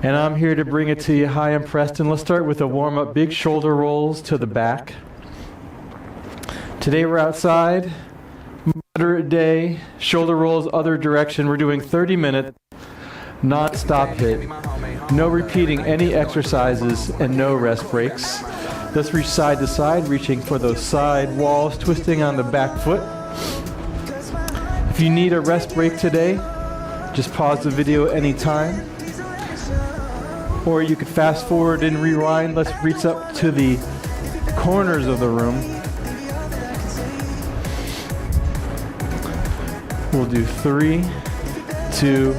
And I'm here to bring it to you. Hi, I'm Preston. Let's start with a warm-up. Big shoulder rolls to the back. Today we're outside. Moderate day. Shoulder rolls other direction. We're doing 30 minutes. Non-stop hit. No repeating any exercises and no rest breaks. Let's reach side to side, reaching for those side walls, twisting on the back foot. If you need a rest break today, just pause the video anytime. Or you could fast forward and rewind. Let's reach up to the corners of the room. We'll do 3, 2,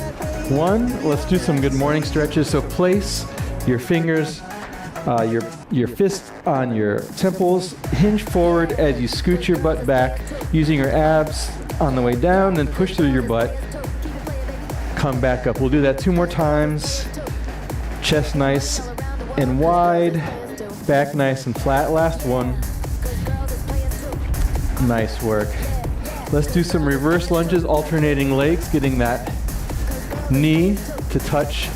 1. Let's do some good morning stretches. So place your fingers, your fists on your temples. Hinge forward as you scoot your butt back, using your abs on the way down, then push through your butt. Come back up. We'll do that 2 more times. Chest nice and wide, back nice and flat. Last one. Nice work. Let's do some reverse lunges, alternating legs, getting that knee to touch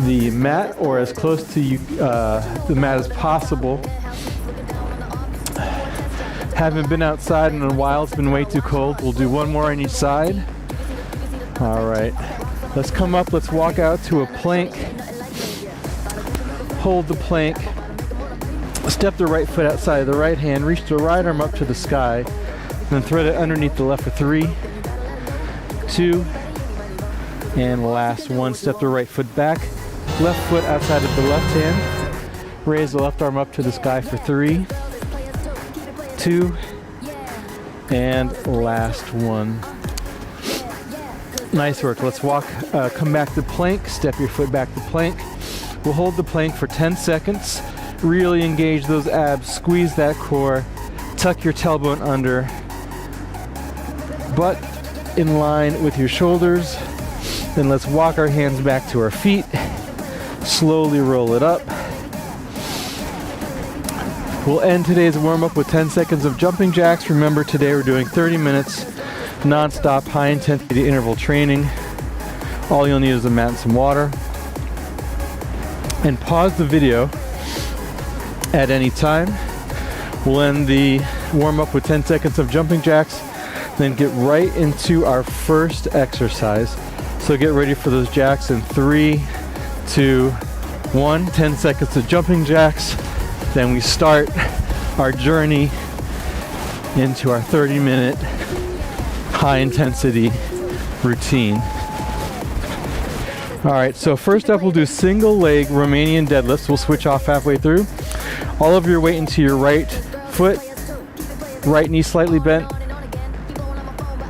the mat or as close to the mat as possible. Haven't been outside in a while, it's been way too cold. We'll do 1 more on each side. All right. Let's come up, let's walk out to a plank. Hold the plank. Step the right foot outside of the right hand. Reach the right arm up to the sky. Then thread it underneath the left for 3, 2, and last one. Step the right foot back. Left foot outside of the left hand. Raise the left arm up to the sky for 3, 2, and last one. Nice work. Let's walk, come back to plank, step your foot back to plank. We'll hold the plank for 10 seconds. Really engage those abs, squeeze that core, tuck your tailbone under, butt in line with your shoulders. Then let's walk our hands back to our feet. Slowly roll it up. We'll end today's warm-up with 10 seconds of jumping jacks. Remember, today we're doing 30 minutes non-stop, high-intensity interval training. All you'll need is a mat and some water. And pause the video at any time. We'll end the warm-up with 10 seconds of jumping jacks, then get right into our first exercise. So get ready for those jacks in 3, 2, 1. 10 seconds of jumping jacks. Then we start our journey into our 30-minute high-intensity routine. All right, so first up we'll do single leg Romanian deadlifts. We'll switch off halfway through. All of your weight into your right foot, right knee slightly bent,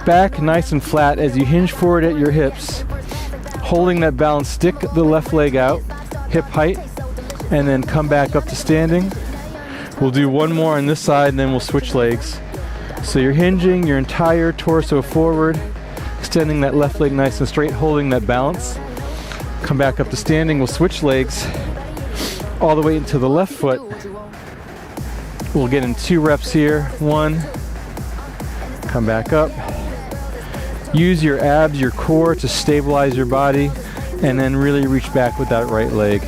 back nice and flat as you hinge forward at your hips, holding that balance. Stick the left leg out, hip height, and then come back up to standing. We'll do 1 more on this side and then we'll switch legs. So you're hinging your entire torso forward, extending that left leg nice and straight, holding that balance. Come back up to standing. We'll switch legs all the way into the left foot. We'll get in 2 reps here. 1, come back up. Use your abs, your core to stabilize your body, and then really reach back with that right leg.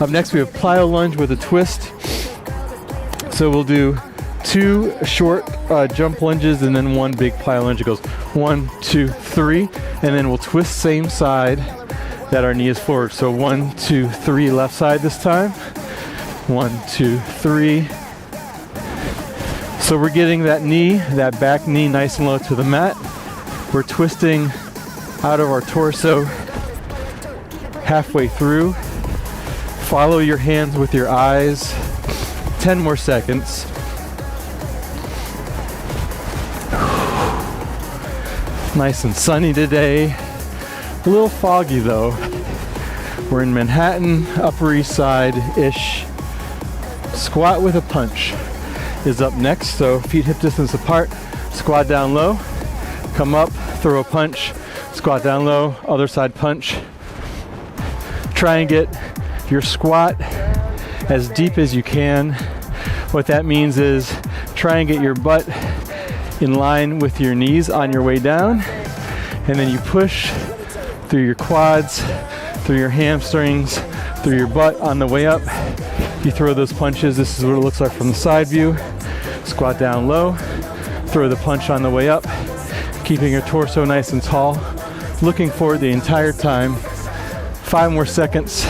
Up next we have Pylo lunge with a twist. So we'll do 2 short jump lunges and then 1 big Pylo lunge. It goes 1, 2, 3, and then we'll twist same side that our knee is forward. So 1, 2, 3, left side this time. 1, 2, 3. So we're getting that knee, that back knee nice and low to the mat. We're twisting out of our torso halfway through. Follow your hands with your eyes. 10 more seconds. Nice and sunny today. A little foggy though. We're in Manhattan, Upper East Side-ish. Squat with a punch is up next. So feet hip distance apart. Squat down low. Come up, throw a punch. Squat down low, other side punch. Try and get your squat as deep as you can. What that means is try and get your butt in line with your knees on your way down, and then you push through your quads, through your hamstrings, through your butt on the way up. You throw those punches. This is what it looks like from the side view. Squat down low, throw the punch on the way up, keeping your torso nice and tall, looking forward the entire time. 5 more seconds.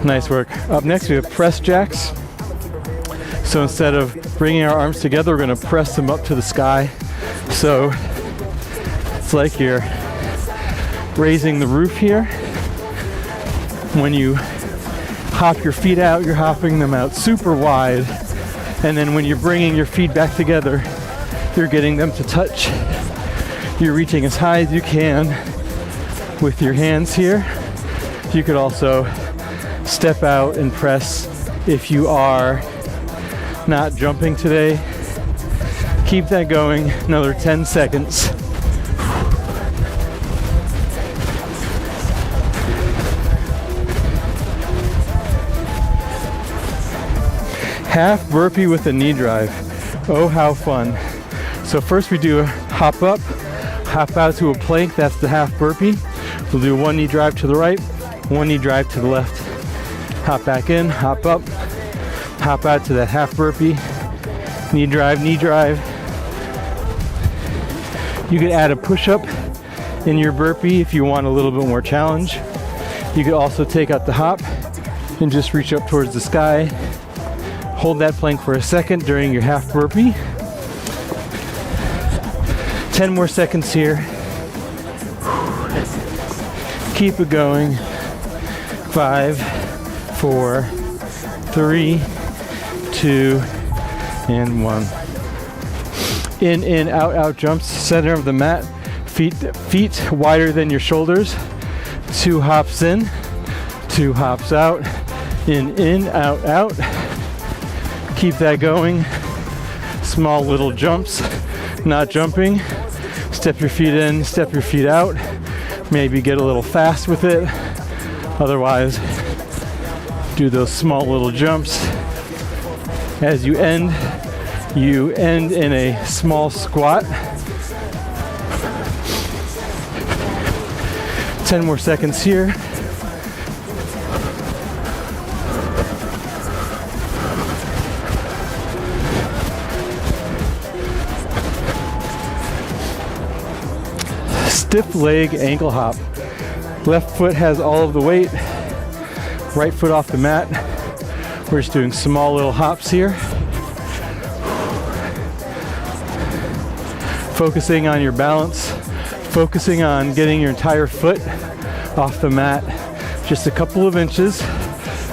Nice work. Up next we have press jacks. So instead of bringing our arms together, we're going to press them up to the sky. So it's like you're raising the roof here. When you hop your feet out, you're hopping them out super wide. And then when you're bringing your feet back together, you're getting them to touch. You're reaching as high as you can with your hands here. You could also step out and press if you are not jumping today. Keep that going, another 10 seconds. Half burpee with a knee drive. Oh, how fun. So first we do a hop up, hop out to a plank, that's the half burpee. We'll do 1 knee drive to the right, 1 knee drive to the left. Hop back in, hop up, hop out to that half burpee, knee drive, knee drive. You could add a push-up in your burpee if you want a little bit more challenge. You could also take out the hop and just reach up towards the sky. Hold that plank for a second during your half burpee. 10 more seconds here. Keep it going. 5, 4, 3, 2, and 1. In, out, out jumps, center of the mat. Feet wider than your shoulders. 2 hops in, 2 hops out. In, out, out. Keep that going. Small little jumps, not jumping. Step your feet in, step your feet out. Maybe get a little fast with it. Otherwise, do those small little jumps. As you end in a small squat. 10 more seconds here. Stiff leg ankle hop. Left foot has all of the weight. Right foot off the mat. We're just doing small little hops here. Focusing on your balance. Focusing on getting your entire foot off the mat. Just a couple of inches.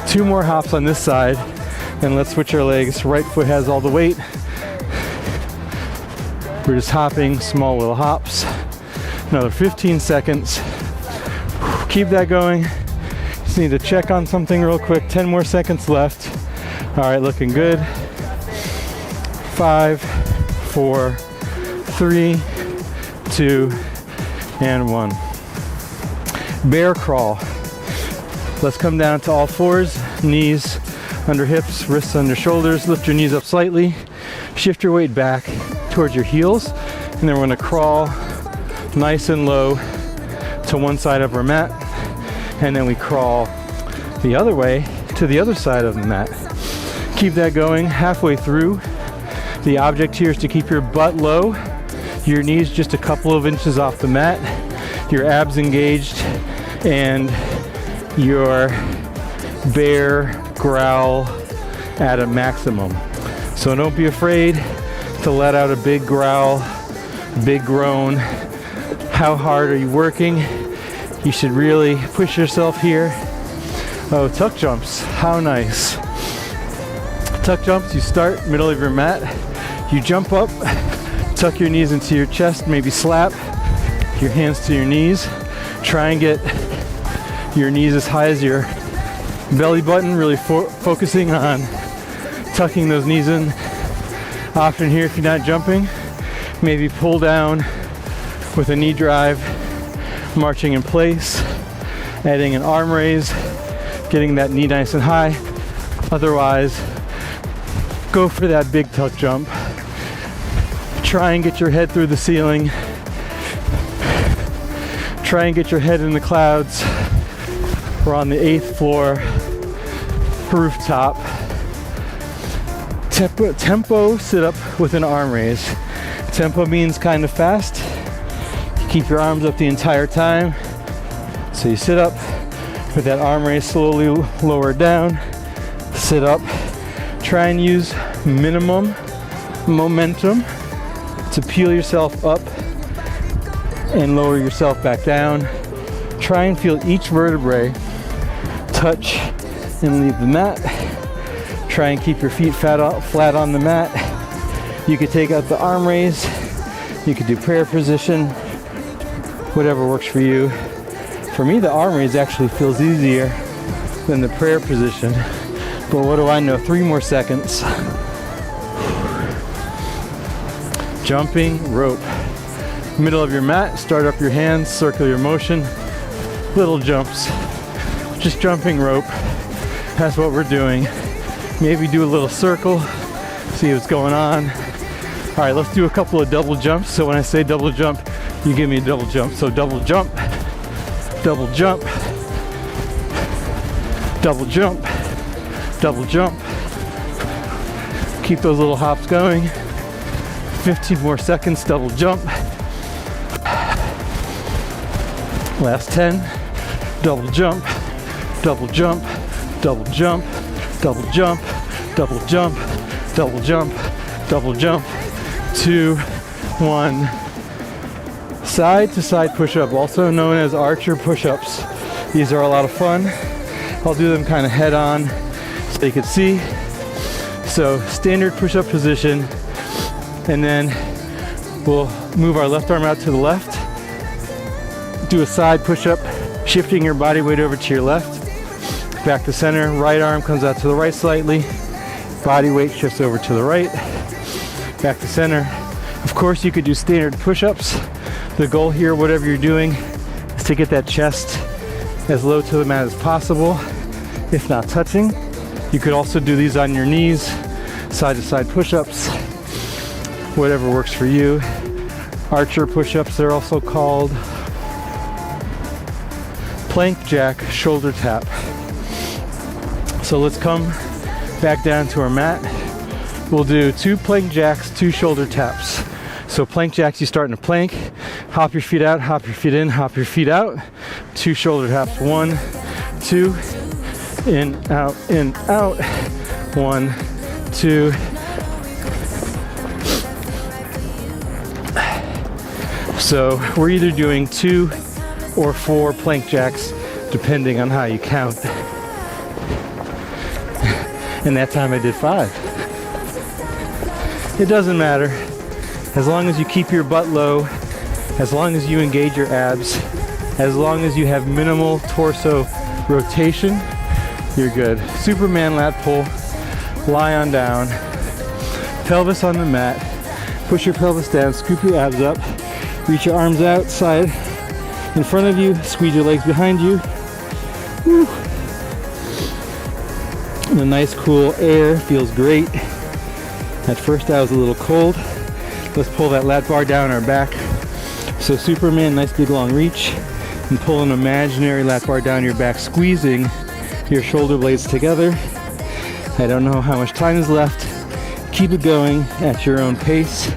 2 more hops on this side. And let's switch our legs. Right foot has all the weight. We're just hopping, small little hops. Another 15 seconds. Keep that going. Just need to check on something real quick. 10 more seconds left. All right, looking good. 5, 4, 3, 2, and 1. Bear crawl. Let's come down to all fours. Knees under hips, wrists under shoulders. Lift your knees up slightly. Shift your weight back towards your heels. And then we're gonna crawl nice and low to one side of our mat, and then we crawl the other way to the other side of the mat. Keep that going halfway through. The object here is to keep your butt low, your knees just a couple of inches off the mat, your abs engaged, and your bear growl at a maximum. So don't be afraid to let out a big growl, big groan. How hard are you working? You should really push yourself here. Oh, tuck jumps, how nice. Tuck jumps, you start middle of your mat, you jump up, tuck your knees into your chest, maybe slap your hands to your knees. Try and get your knees as high as your belly button, really focusing on tucking those knees in. Option here if you're not jumping, maybe pull down with a knee drive, marching in place, adding an arm raise, getting that knee nice and high. Otherwise, go for that big tuck jump. Try and get your head through the ceiling. Try and get your head in the clouds. We're on the 8th floor rooftop. Tempo sit up with an arm raise. Tempo means kind of fast. You keep your arms up the entire time. So you sit up with that arm raise slowly lower down. Sit up. Try and use minimum momentum to peel yourself up and lower yourself back down. Try and feel each vertebrae touch and leave the mat. Try and keep your feet flat on the mat. You could take out the arm raise. You could do prayer position, whatever works for you. For me, the arm raise actually feels easier than the prayer position. But what do I know? 3 more seconds. Jumping rope. Middle of your mat, start up your hands, circular motion, little jumps. Just jumping rope. That's what we're doing. Maybe do a little circle, see what's going on. All right, let's do a couple of double jumps. So when I say double jump, you give me a double jump. So double jump, double jump, double jump, double jump. Keep those little hops going. 15 more seconds, double jump. Last 10, double jump, double jump, double jump, double jump, double jump, double jump, double jump. 2, 1. Side to side push-up, also known as archer push-ups. These are a lot of fun. I'll do them kind of head on so you can see. So standard push-up position, and then we'll move our left arm out to the left. Do a side push-up, shifting your body weight over to your left. Back to center, right arm comes out to the right slightly. Body weight shifts over to the right. Back to center. Of course, you could do standard push-ups. The goal here, whatever you're doing, is to get that chest as low to the mat as possible, if not touching. You could also do these on your knees, side to side push-ups, whatever works for you. Archer push-ups, they're also called. Plank jack shoulder tap. So let's come back down to our mat. We'll do 2 plank jacks, 2 shoulder taps. So plank jacks, you start in a plank, hop your feet out, hop your feet in, hop your feet out. 2 shoulder taps, 1, 2, in, out, 1, 2. So we're either doing 2 or 4 plank jacks, depending on how you count. And that time I did 5. It doesn't matter. As long as you keep your butt low, as long as you engage your abs, as long as you have minimal torso rotation, you're good. Superman lat pull, lie on down, pelvis on the mat, push your pelvis down, scoop your abs up, reach your arms outside in front of you, squeeze your legs behind you. Woo. The nice cool air feels great. At first I was a little cold. Let's pull that lat bar down our back. So Superman, nice big long reach, and pull an imaginary lat bar down your back, squeezing your shoulder blades together. I don't know how much time is left. Keep it going at your own pace.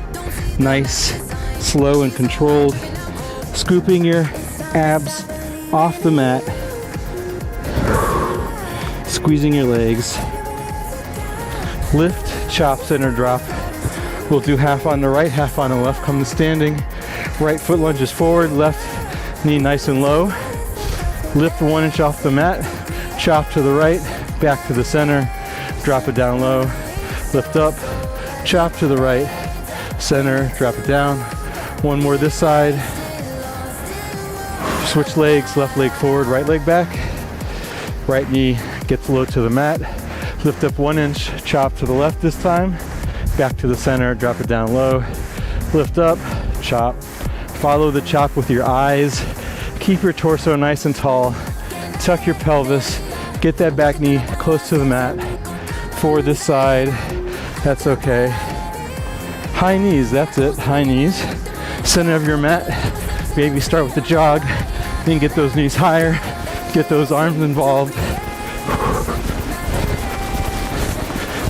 Nice, slow and controlled. Scooping your abs off the mat. Squeezing your legs. Lift, chop, center drop. We'll do half on the right, half on the left. Come to standing. Right foot lunges forward, left knee nice and low. Lift 1 inch off the mat. Chop to the right, back to the center. Drop it down low. Lift up, chop to the right, center, drop it down. 1 more this side. Switch legs, left leg forward, right leg back. Right knee gets low to the mat. Lift up 1 inch, chop to the left this time. Back to the center, drop it down low. Lift up, chop. Follow the chop with your eyes. Keep your torso nice and tall. Tuck your pelvis. Get that back knee close to the mat. Forward this side, that's okay. High knees, that's it, high knees. Center of your mat, maybe start with the jog, then get those knees higher, get those arms involved.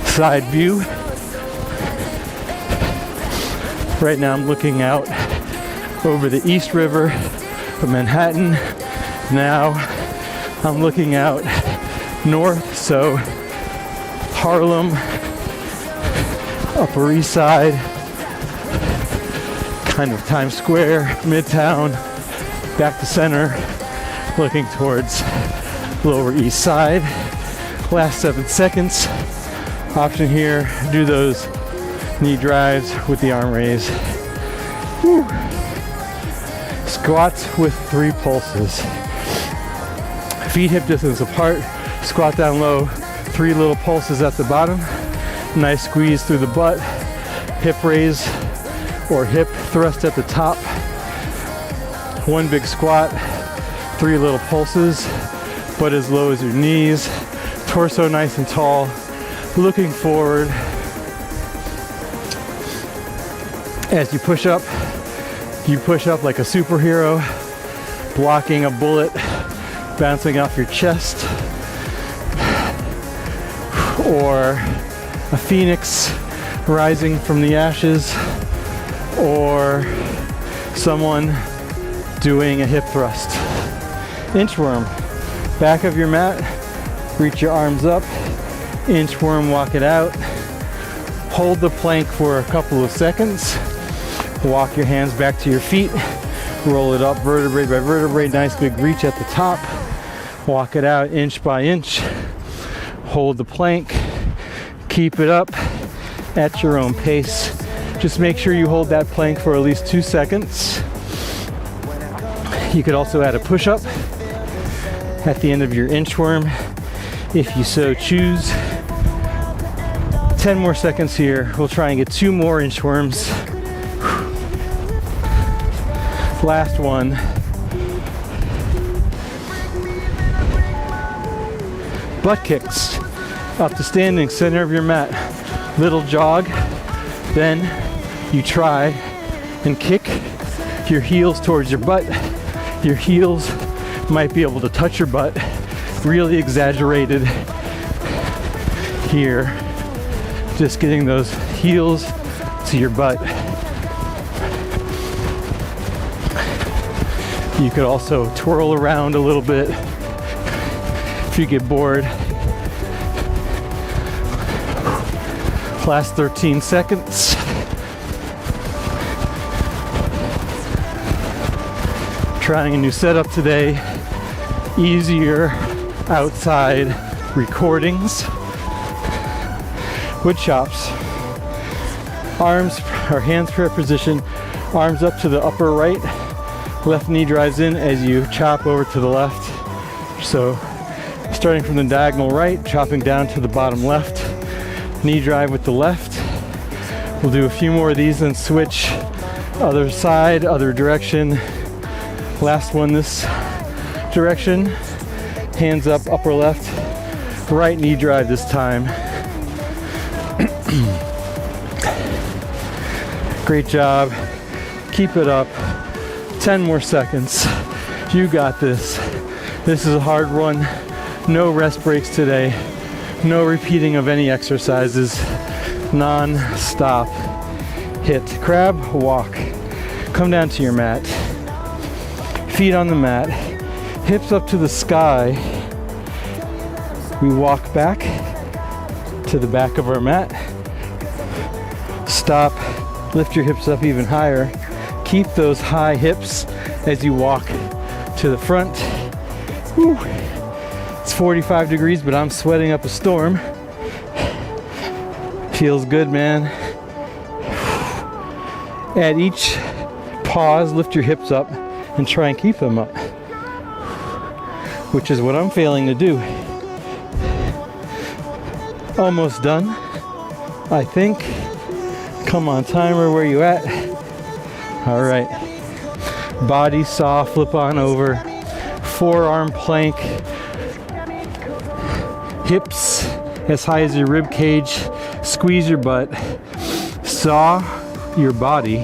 Side view. Right now I'm looking out over the East River of Manhattan. Now I'm looking out north, so Harlem, Upper East Side, kind of Times Square, Midtown, back to center, looking towards Lower East Side. Last 7 seconds. Option here, do those knee drives with the arm raise. Woo. Squats with 3 pulses. Feet hip distance apart, squat down low, 3 little pulses at the bottom. Nice squeeze through the butt, hip raise or hip thrust at the top. 1 big squat, 3 little pulses, butt as low as your knees, torso nice and tall, looking forward. As you push up like a superhero, blocking a bullet bouncing off your chest, or a phoenix rising from the ashes, or someone doing a hip thrust. Inchworm, back of your mat, reach your arms up, inchworm, walk it out, hold the plank for a couple of seconds, walk your hands back to your feet, roll it up vertebrae by vertebrae, nice big reach at the top, walk it out inch by inch, hold the plank, keep it up at your own pace. Just make sure you hold that plank for at least 2 seconds. You could also add a push-up at the end of your inchworm if you so choose. 10 more seconds here. We'll try and get 2 more inchworms. Last one. Butt kicks. Up to standing, center of your mat. Little jog. Then you try and kick your heels towards your butt. Your heels might be able to touch your butt. Really exaggerated here. Just getting those heels to your butt. You could also twirl around a little bit if you get bored. Last 13 seconds. Trying a new setup today. Easier outside recordings. Wood chops. Arms or hands prayer position. Arms up to the upper right. Left knee drives in as you chop over to the left. So starting from the diagonal right, chopping down to the bottom left. Knee drive with the left. We'll do a few more of these and switch other side, other direction. Last one this direction. Hands up, upper left. Right knee drive this time. Great job. Keep it up. 10 more seconds. You got this. This is a hard one. No rest breaks today. No repeating of any exercises. Non-stop. Hit. Crab, walk. Come down to your mat. Feet on the mat. Hips up to the sky. We walk back to the back of our mat. Stop. Lift your hips up even higher. Keep those high hips as you walk to the front. Whew. It's 45 degrees, but I'm sweating up a storm. Feels good, man. At each pause, lift your hips up and try and keep them up, which is what I'm failing to do. Almost done, I think. Come on, timer, where you at? All right. Body saw, flip on over. Forearm plank. Hips as high as your rib cage. Squeeze your butt. Saw your body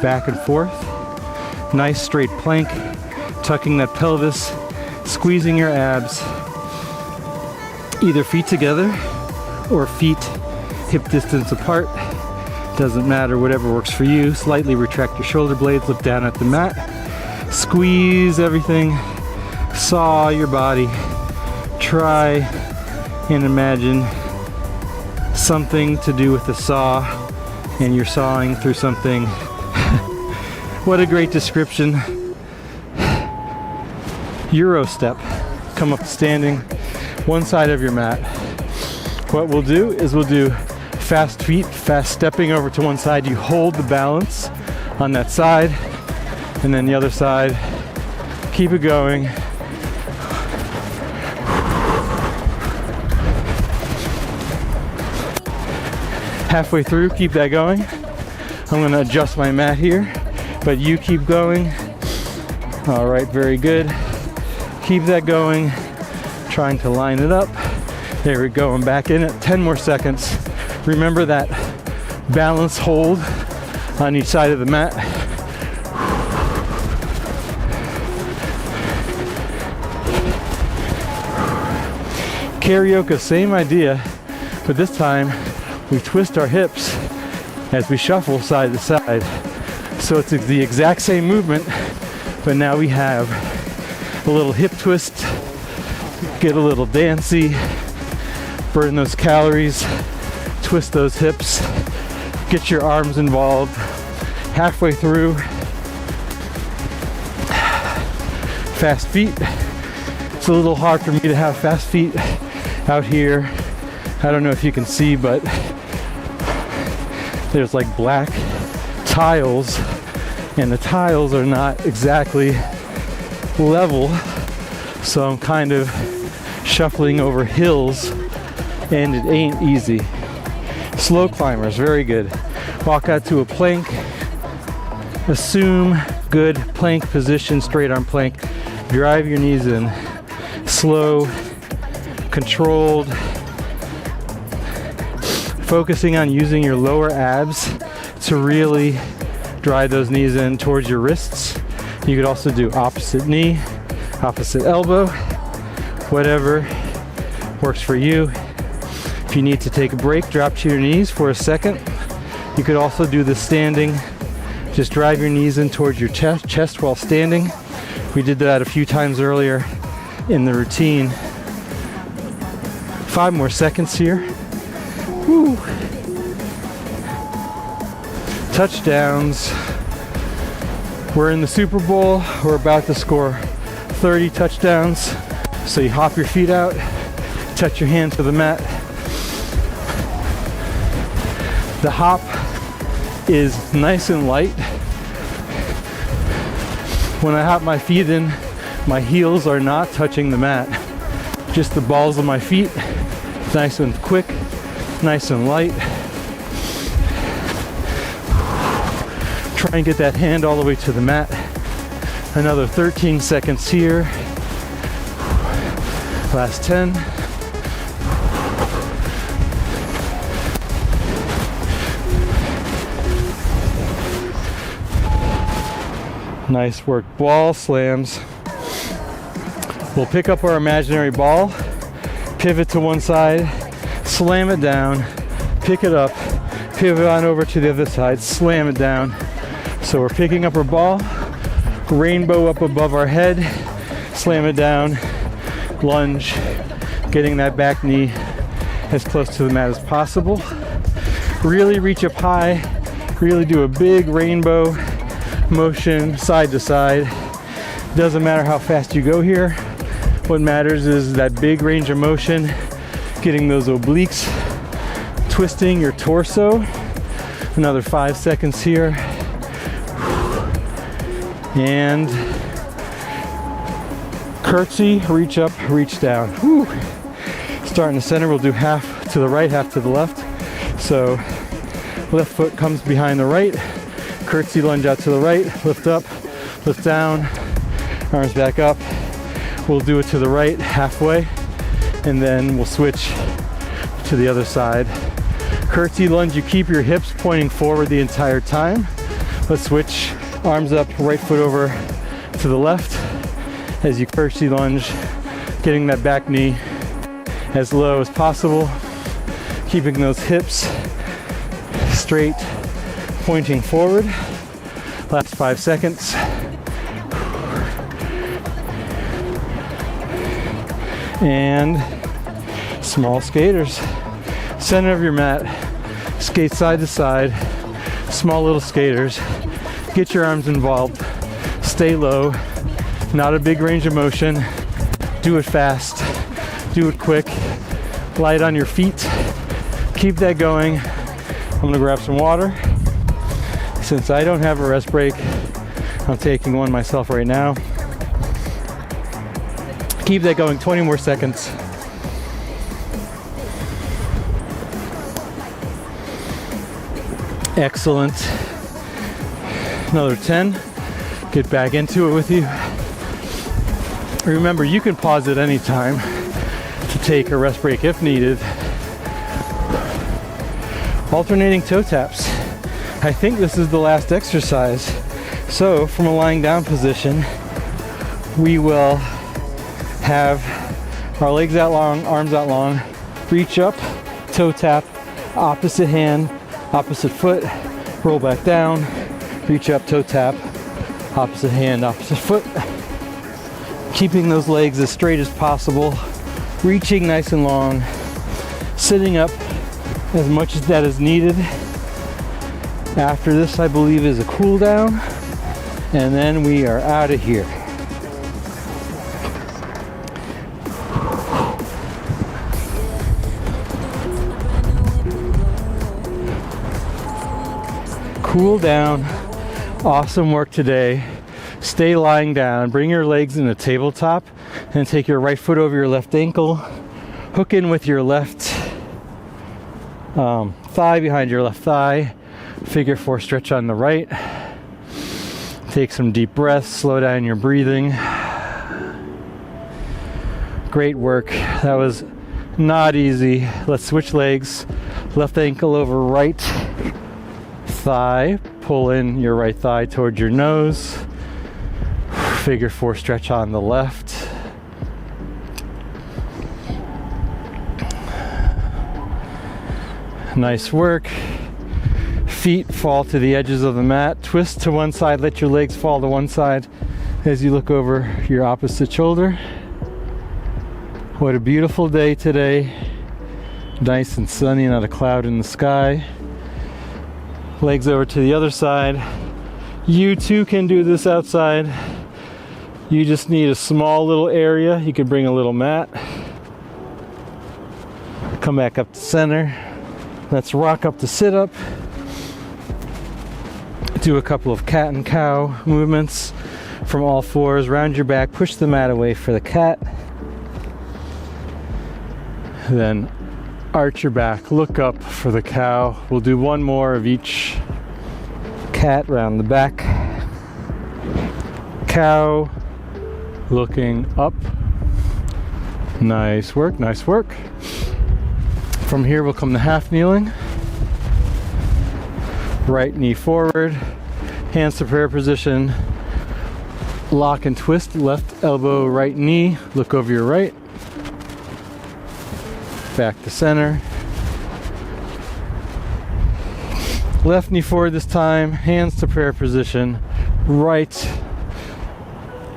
back and forth. Nice straight plank, tucking that pelvis, squeezing your abs. Either feet together or feet hip distance apart. Doesn't matter, whatever works for you. Slightly retract your shoulder blades, look down at the mat. Squeeze everything, saw your body. Try and imagine something to do with the saw, and you're sawing through something. What a great description. Euro step. Come up standing, one side of your mat. What we'll do is we'll do fast feet, fast stepping over to one side. You hold the balance on that side, and then the other side. Keep it going. Halfway through, keep that going. I'm going to adjust my mat here, but you keep going. All right, very good. Keep that going. Trying to line it up. There we go. I'm back in it. 10 more seconds. Remember that balance hold on each side of the mat. Carioca, same idea, but this time we twist our hips as we shuffle side to side. So it's the exact same movement, but now we have a little hip twist, get a little dancey, burn those calories, twist those hips, get your arms involved. Halfway through, fast feet. It's a little hard for me to have fast feet out here. I don't know if you can see, but there's like black tiles, and the tiles are not exactly level, so I'm kind of shuffling over hills, and it ain't easy. Slow climbers, very good. Walk out to a plank. Assume good plank position, straight arm plank. Drive your knees in. Slow, controlled. Focusing on using your lower abs to really drive those knees in towards your wrists. You could also do opposite knee, opposite elbow, whatever works for you. If you need to take a break, drop to your knees for a second. You could also do the standing. Just drive your knees in towards your chest while standing. We did that a few times earlier in the routine. 5 more seconds here. Woo. Touchdowns. We're in the Super Bowl. We're about to score 30 touchdowns. So you hop your feet out, touch your hands to the mat. The hop is nice and light. When I hop my feet in, my heels are not touching the mat. Just the balls of my feet. Nice and quick, nice and light. Try and get that hand all the way to the mat. Another 13 seconds here. Last 10. Nice work. Ball slams. We'll pick up our imaginary ball, pivot to one side, slam it down, pick it up, pivot on over to the other side, slam it down. So we're picking up our ball, rainbow up above our head, slam it down, lunge, getting that back knee as close to the mat as possible. Really reach up high, really do a big rainbow motion side to side. Doesn't matter how fast you go here. What matters is that big range of motion, getting those obliques, twisting your torso. Another 5 seconds here. And curtsy, reach up, reach down. Whew. Start in the center. We'll do half to the right, half to the left. So left foot comes behind the right. Curtsy, lunge out to the right, lift up, lift down, arms back up. We'll do it to the right halfway, and then we'll switch to the other side. Curtsy lunge, you keep your hips pointing forward the entire time. Let's switch. Arms up, right foot over to the left as you curtsy lunge, getting that back knee as low as possible, keeping those hips straight, pointing forward. Last 5 seconds. And small skaters. Center of your mat, skate side to side, small little skaters. Get your arms involved, stay low, not a big range of motion. Do it fast, do it quick, light on your feet. Keep that going. I'm gonna grab some water. Since I don't have a rest break, I'm taking one myself right now. Keep that going, 20 more seconds. Excellent. Another 10. Get back into it with you. Remember, you can pause at any time to take a rest break if needed. Alternating toe taps. I think this is the last exercise. So from a lying down position, we will have our legs out long, arms out long, reach up, toe tap, opposite hand, opposite foot, roll back down, reach up, toe tap, opposite hand, opposite foot. Keeping those legs as straight as possible, reaching nice and long, sitting up as much as that is needed. After this, I believe, is a cool down, and then we are out of here. Cool down. Awesome work today. Stay lying down. Bring your legs in a tabletop and take your right foot over your left ankle. Hook in with your left thigh behind your left thigh. Figure 4 stretch on the right. Take some deep breaths. Slow down your breathing. Great work. That was not easy. Let's switch legs. Left ankle over right thigh. Pull in your right thigh towards your nose. Figure 4 stretch on the left. Nice work. Feet fall to the edges of the mat. Twist to one side. Let your legs fall to one side as you look over your opposite shoulder. What a beautiful day today. Nice and sunny, not a cloud in the sky. Legs over to the other side. You too can do this outside. You just need a small little area. You can bring a little mat. Come back up to center. Let's rock up to sit up. Do a couple of cat and cow movements from all fours. Round your back, push the mat away for the cat. Then arch your back, look up for the cow. We'll do one more of each. Cat, round the back. Cow, looking up. Nice work, nice work. From here we'll come to half kneeling. Right knee forward, hands to prayer position. Lock and twist, left elbow, right knee. Look over your right. Back to center. Left knee forward this time, hands to prayer position. Right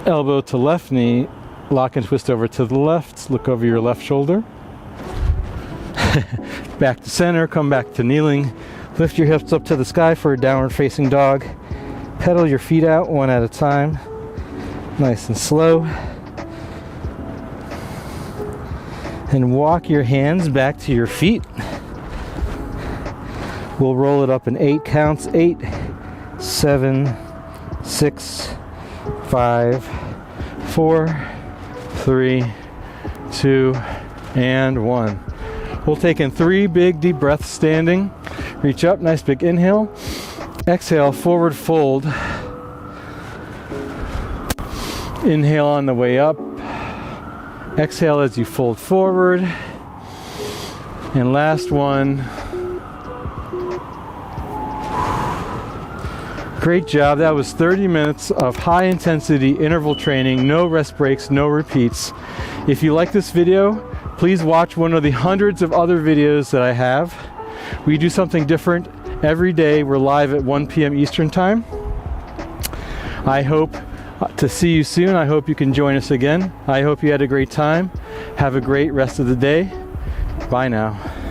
elbow to left knee. Lock and twist over to the left. Look over your left shoulder. Back to center, come back to kneeling. Lift your hips up to the sky for a downward facing dog. Pedal your feet out one at a time. Nice and slow. And walk your hands back to your feet. We'll roll it up in 8 counts. 8, 7, 6, 5, 4, 3, 2, and 1. We'll take in 3 big deep breaths standing. Reach up, nice big inhale. Exhale, forward fold. Inhale on the way up. Exhale as you fold forward. And last one. Great job. That was 30 minutes of high intensity interval training, no rest breaks, no repeats. If you like this video, please watch one of the hundreds of other videos that I have. We do something different every day. We're live at 1 p.m. Eastern Time. I hope to see you soon. I hope you can join us again. I hope you had a great time. Have a great rest of the day. Bye now.